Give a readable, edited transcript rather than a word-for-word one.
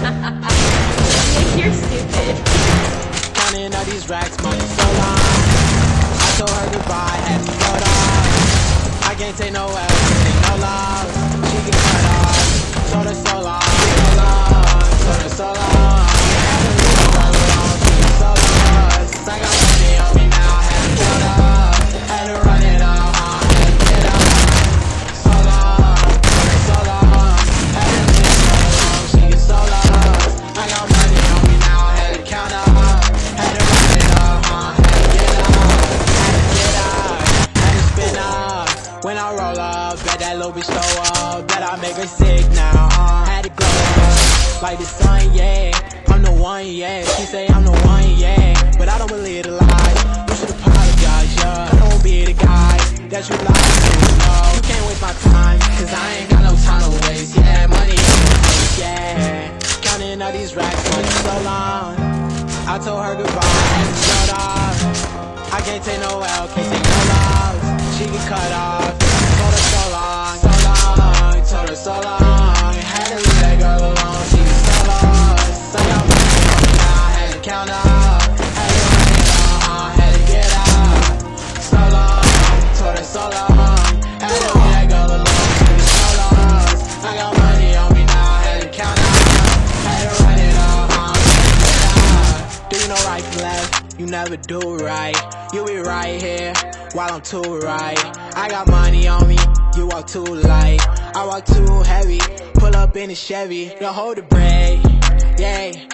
You're stupid. Counting all these racks, money so long. I told her goodbye, had to go down. I can't take no L, can't take no love. She get cut off, told her so long, so long, told her so long. Had to leave her all alone, she was so lost. I got money on me now, had to get up, had to run it up, had to get up. So long, told her so long, had to leave her alone, she get so lost. I got money on me now, had to count up, had to run it up, had to get up, had to spin up. When I roll up, bet that little bitch throw up, bet I make her sick now, had to glow up, like the sun, yeah, I'm the one, yeah, she say I'm the one, yeah, but I don't believe the lies, you should apologize, yeah, I don't be the guy that you lie to, no, you can't waste my time, cause I ain't got no time to waste, yeah, money on my face, yeah, counting all these racks, money so long, I told her goodbye, had to shut off, I can't take no L, can't take no loss, she get cut off, told her so long, so long, told her so long, had to leave that girl alone, she was so lost, I got money on me now, had to count up, had to run it up, had to get out, so long, told her so long, had to leave that girl alone, she was so lost, I got money on me now, had to count up, had to run it up, had to get out, do you know right from left, you never do right, you be right here, while I'm too right, I got money on me, you walk too light, I walk too heavy, pull up in a Chevy, don't hold the brake, yeah.